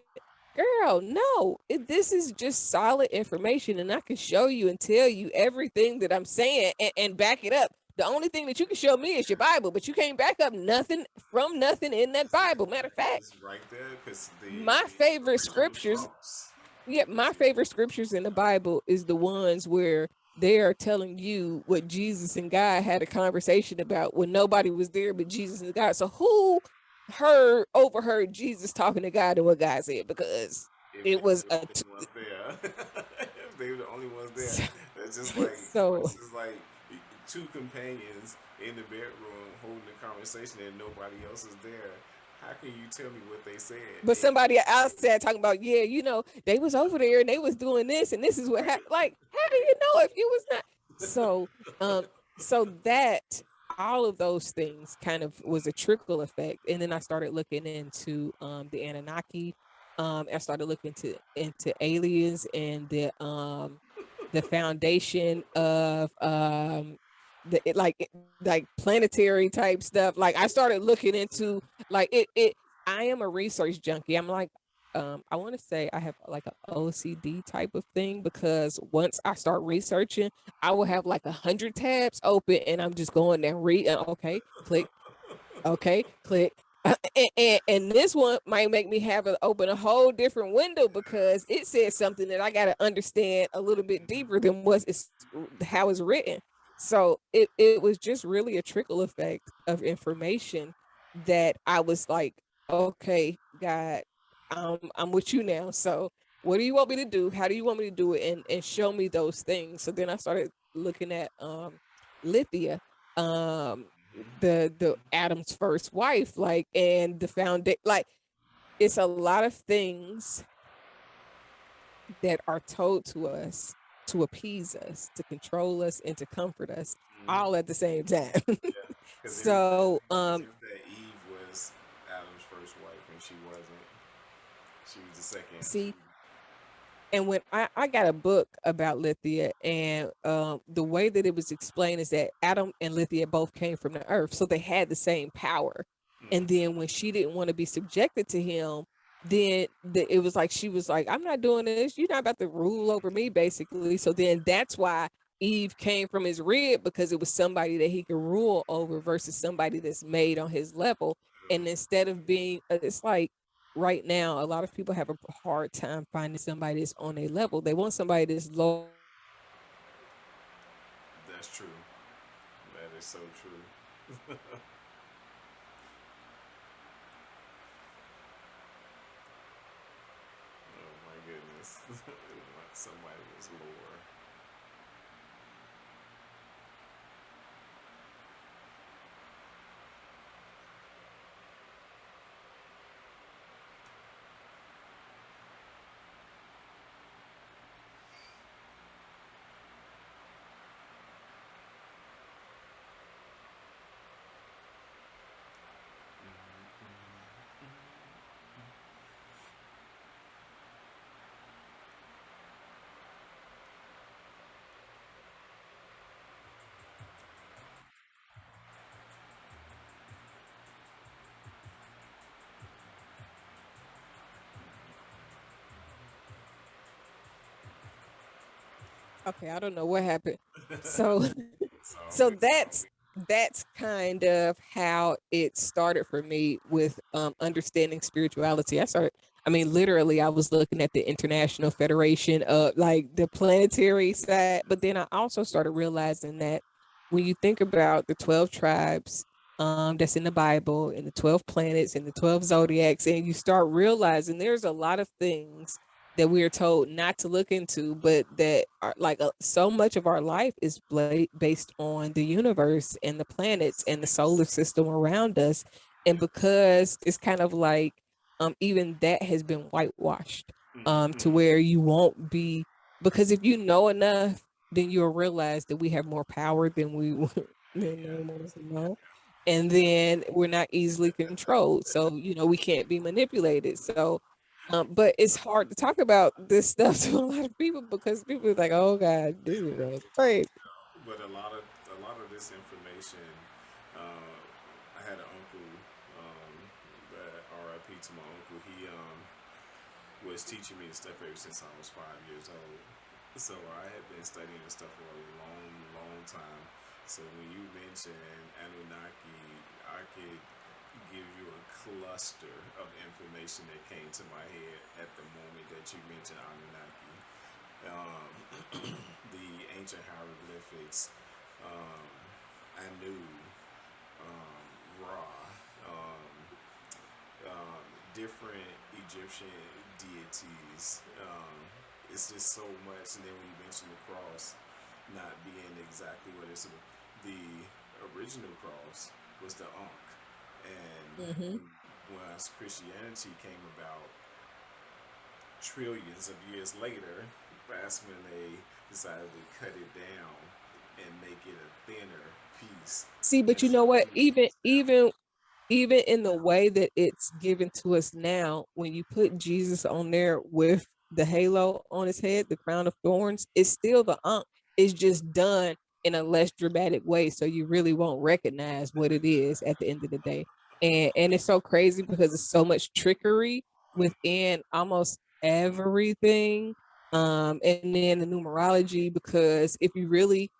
Girl, no, this is just solid information, and I can show you and tell you everything that I'm saying and back it up. The only thing that you can show me is your Bible, but you can't back up nothing from nothing in that Bible. Matter of fact,
It's right there because
my
the
favorite
original
scriptures,
cross.
yeah,
The
my
original.
favorite scriptures in the Bible is the ones where they are telling you what Jesus and God had a conversation about when nobody was there but Jesus and God. So who overheard Jesus talking to God and what God said? Because
If
it
they were
was
the only ones there, if they were the only ones there,
so,
it's just like
so
it's like two companions in the bedroom holding a conversation and nobody else is there. How can you tell me what they said?
but
And
somebody outside talking about, yeah, they was over there and they was doing this and this is what happened. Like, how do you know if you was not? So, that all of those things kind of was a trickle effect, and then I started looking into the Anunnaki. I started looking into aliens and the foundation of like planetary type stuff. Like I started looking into like it I am a research junkie. I'm like I want to say I have like a OCD type of thing because once I start researching, I will have like 100 tabs open and I'm just going there and read. Okay, click. Okay, click. And this one might make me have to open a whole different window because it says something that I got to understand a little bit deeper than how it's written. So it was just really a trickle effect of information that I was like, okay, God, I'm with you now. So what do you want me to do? How do you want me to do it? And show me those things. So then I started looking at Lithia, um the Adam's first wife, like, and the foundation, like, it's a lot of things that are told to us to appease us, to control us, and to comfort us all at the same time.
Yeah, because
So
it seems that Eve was Adam's first wife, and she wasn't. She was the second. She,
see, and when I got a book about Lithia, and the way that it was explained is that Adam and Lithia both came from the earth, so they had the same power. And then when she didn't want to be subjected to him, then it was like she was like, I'm not doing this. You're not about to rule over me, basically. So then that's why Eve came from his rib, because it was somebody that he could rule over versus somebody that's made on his level. And instead of being, it's like right now, a lot of people have a hard time finding somebody that's on a level. They want somebody that's low.
that's true. That is so true. Oh my goodness. Somebody was lower.
Okay, I don't know what happened. So
It's all
so
good. It's all
that's kind of how it started for me with understanding spirituality. I mean, literally I was looking at the International Federation of like the planetary side, but then I also started realizing that when you think about the 12 tribes that's in the Bible, and the 12 planets and the 12 zodiacs, and you start realizing there's a lot of things that we are told not to look into, but that are like so much of our life is based on the universe and the planets and the solar system around us. And because it's kind of like even that has been whitewashed to where you won't be, because if you know enough, then you'll realize that we have more power than we than
yeah.
anyone else know. And then we're not easily controlled. So, we can't be manipulated. So but it's hard to talk about this stuff to a lot of people because people are like, "Oh God, this is crazy."
But a lot of this information, I had an uncle, um, that R.I.P. to my uncle. He was teaching me the stuff ever since I was 5 years old. So I had been studying this stuff for a long, long time. So when you mention Anunnaki, I could give you a cluster of information that came to my head at the moment that you mentioned Anunnaki. Um, the ancient hieroglyphics, um, Anu, Ra, um, different Egyptian deities. It's just so much. And then when you mention the cross not being exactly what it's, the original cross was the Ankh. And
Hmm.
once Christianity came about, trillions of years later, that's when they decided to cut it down and make it a thinner piece.
See, but you
Just
know what?
use
Even
these
even even in the way that it's given to us now, when you put Jesus on there with the halo on his head, the crown of thorns, it's still the Ankh. It's just done in a less dramatic way, so you really won't recognize what it is at the end of the day. And it's so crazy because it's so much trickery within almost everything. And then the numerology, because if you really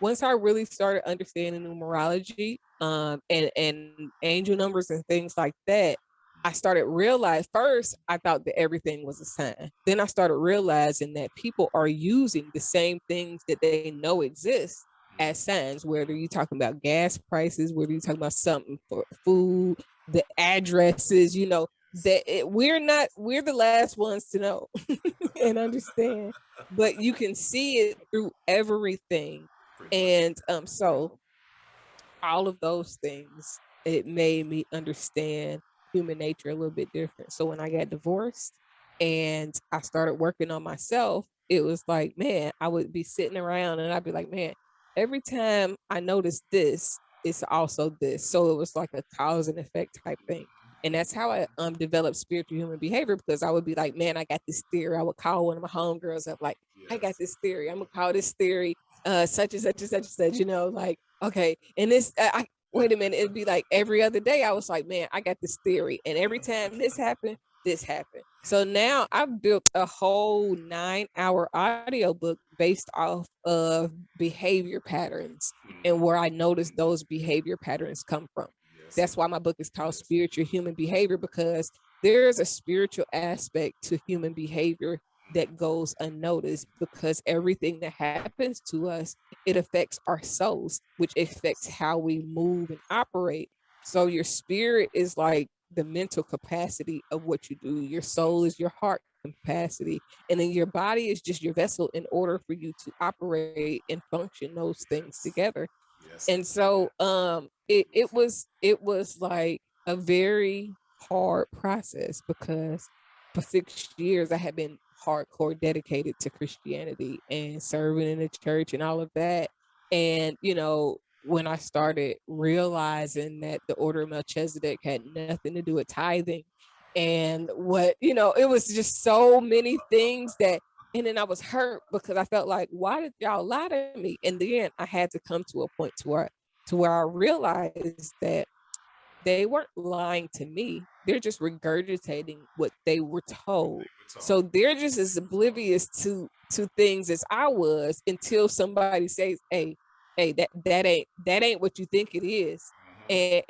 once I really started understanding numerology, and angel numbers and things like that, I started realize first I thought that everything was a sign. Then I started realizing that people are using the same things that they know exist as signs. Whether you're talking about gas prices, whether you're talking about something for food, the addresses, we're the last ones to know and understand, but you can see it through everything.
Pretty much.
And so all of those things, it made me understand human nature a little bit different. So when I got divorced and I started working on myself, it was like, man, I would be sitting around and I'd be like, man, every time I notice this, it's also this. So it was like a cause and effect type thing. And that's how I developed spiritual human behavior, because I would be like, man, I got this theory. I would call one of my homegirls up, like, I got
Yes.
this theory. I'm gonna call this theory such and such and such and such, like, okay. And this, wait a minute, it'd be like every other day. I was like, man, I got this theory. And every time this happened, this happened. So now I've built a whole 9-hour audiobook based off of behavior patterns and where I noticed those behavior patterns come from.
Yes,
That's
sir.
why my book is called
Yes.
Spiritual Human Behavior, because there is a spiritual aspect to human behavior that goes unnoticed, because everything that happens to us, it affects our souls, which affects how we move and operate. So your spirit is like the mental capacity of what you do. Your soul is your heart capacity. And then your body is just your vessel in order for you to operate and function those things
Yes.
together.
Yes,
And so it was like a very hard process, because for 6 years I had been hardcore dedicated to Christianity and serving in the church and all of that. And when I started realizing that the order of Melchizedek had nothing to do with tithing, and it was just so many things that. And then I was hurt because I felt like, why did y'all lie to me? And then I had to come to a point to where I realized that they weren't lying to me. They're just regurgitating what they were told.
they were
So
taught.
they're just as oblivious to things as I was, until somebody says, hey, that ain't what you think it is. And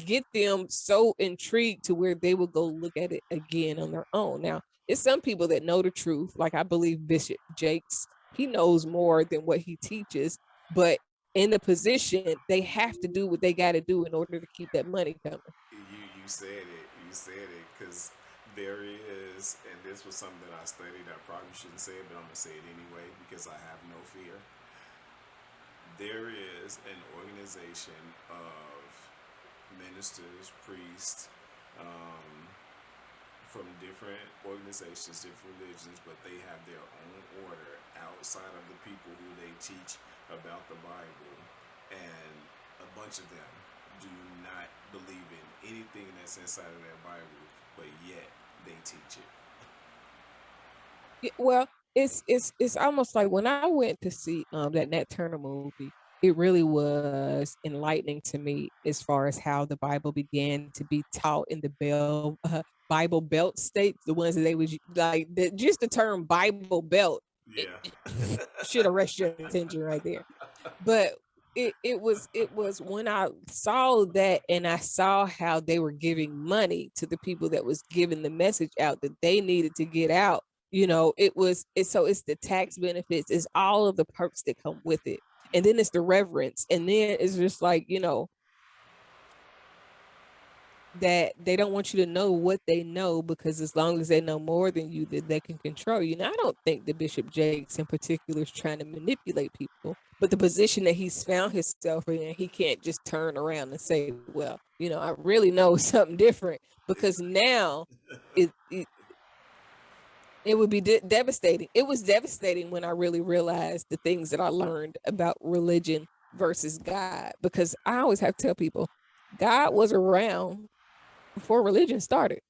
get them so intrigued to where they will go look at it again on their own. Now, it's some people that know the truth. Like, I believe Bishop Jakes, he knows more than what he teaches, but in the position, they have to do what they got to do in order to keep that money coming.
You said it. You said it because there is, and this was something that I studied. I probably shouldn't say it, but I'm gonna say it anyway because I have no fear. There is an organization of ministers, priests, um, from different organizations, different religions, but they have their own order outside of the people who they teach about the Bible. And a bunch of them do not believe in anything that's inside of that Bible, but yet they teach it.
Well, it's almost like when I went to see that Nat Turner movie, it really was enlightening to me as far as how the Bible began to be taught in the Bible Belt states, the ones that they was like just the term Bible Belt, it,
Yeah.
should arrest your attention right there. But it was when I saw that, and I saw how they were giving money to the people that was giving the message out that they needed to get out. It's the tax benefits, it's all of the perks that come with it. And then it's the reverence. And then it's just like, that they don't want you to know what they know, because as long as they know more than you, that they can control you. Now, I don't think that Bishop Jakes in particular is trying to manipulate people, but the position that he's found himself in, he can't just turn around and say, well, I really know something different, because now it would be devastating. It was devastating when I really realized the things that I learned about religion versus God, because I always have to tell people, God was around before religion started.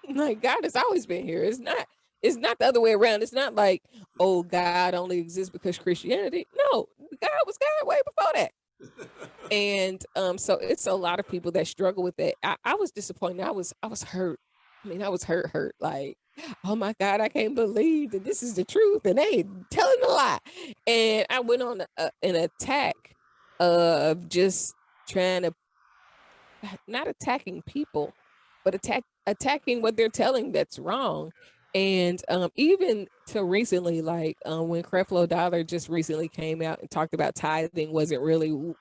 Like, God has always been here. It's not the other way around. It's not like, oh, God only exists because Christianity. No, God was God way before that. And so it's a lot of people that struggle with that. I was disappointed. I was hurt. I mean, I was hurt. Like, oh my God, I can't believe that this is the truth and they telling a lie. And I went on an attack of just trying to, not attacking people, but attacking what they're telling that's wrong. And even till recently, like when Creflo Dollar just recently came out and talked about tithing wasn't really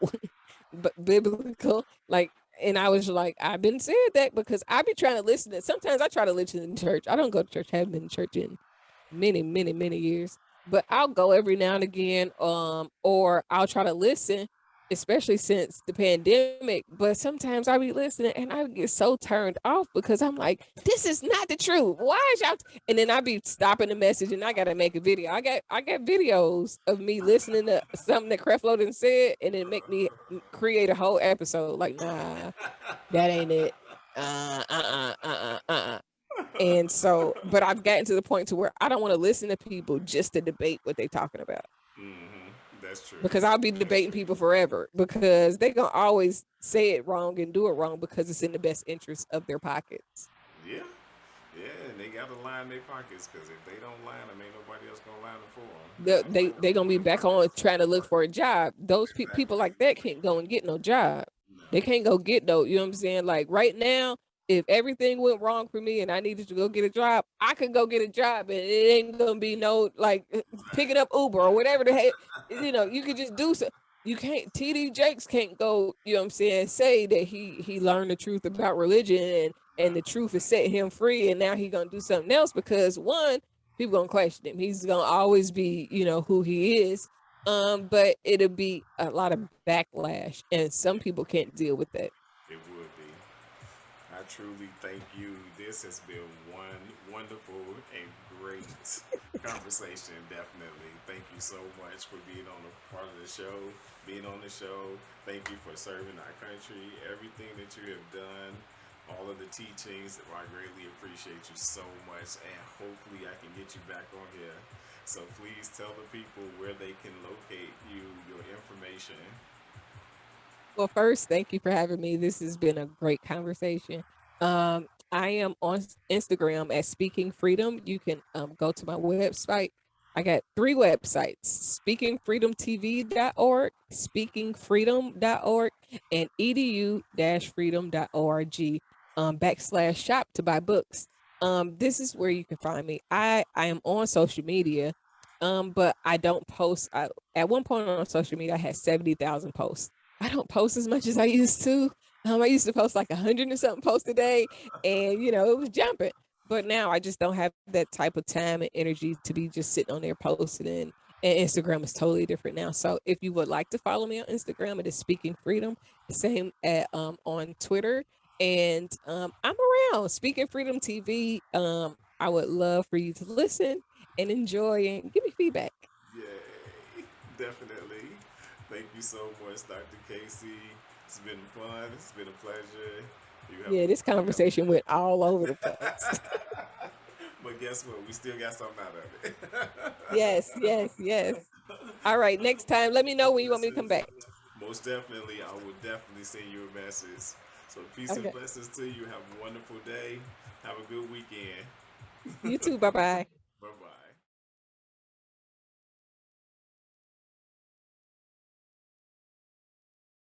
but biblical, like, and I was like, I've been saying that because I be trying to listen to, sometimes I try to listen in church. I don't go to church, haven't been to church in many years, but I'll go every now and again, or I'll try to listen, especially since the pandemic. But sometimes I be listening and I get so turned off because I'm like, this is not the truth. Why is y'all? And then I be stopping the message and I gotta make a video. I got videos of me listening to something that Creflo done said, and it make me create a whole episode. Like, nah, that ain't it. And so, but I've gotten to the point to where I don't want to listen to people just to debate what they're talking about,
That's true.
because I'll be
That's
debating
true.
people forever because they're going to always say it wrong and do it wrong because it's in the best interest of their pockets.
Yeah. Yeah, and they got to line their pockets because if they don't line them, ain't nobody else going to line them for them.
They going to be back on trying to look for a job. Those people
Exactly.
like that can't go and get no job.
No.
They can't go get no, you know what I'm saying? Like right now, if everything went wrong for me and I needed to go get a job, I could go get a job and it ain't gonna be no like picking up Uber or whatever the heck. You could just do so. You can't. TD Jakes can't go. You know what I'm saying? Say that he learned the truth about religion and the truth has set him free and now he gonna do something else because one, people gonna question him. He's gonna always be who he is. But it'll be a lot of backlash, and some people can't deal with that.
It would be. I truly thank you. This has been one wonderful and great conversation, definitely. Thank you so much for being on the part of the show, being on the show. Thank you for serving our country, everything that you have done, all of the teachings. I greatly appreciate you so much, and hopefully, I can get you back on here. So please tell the people where they can locate you, your information.
Well, first, thank you for having me. This has been a great conversation. I am on Instagram at Speaking Freedom. You can go to my website. I got 3 websites: speakingfreedomtv.org, speakingfreedom.org, and edu-freedom.org /shop to buy books. This is where you can find me. I am on social media, but I don't post. At one point on social media, I had 70,000 posts. I don't post as much as I used to. I used to post like 100 and something posts a day, and it was jumping. But now I just don't have that type of time and energy to be just sitting on there posting. And Instagram is totally different now. So if you would like to follow me on Instagram, it is Speaking Freedom. The same at on Twitter, and I'm around Speaking Freedom TV. I would love for you to listen and enjoy and give me feedback.
Yay! Definitely. Thank you so much, Dr. Casey. It's been fun. It's been a pleasure. You have
Yeah, this
you have
conversation went all over the place.
But guess what? We still got something out of it.
Yes, yes, yes. All right, next time, let me know when you want me to come
Blessings.
back.
Most definitely, I will definitely send you a message. So peace and
Okay.
blessings to you. Have a wonderful day. Have a good weekend.
You too. Bye bye.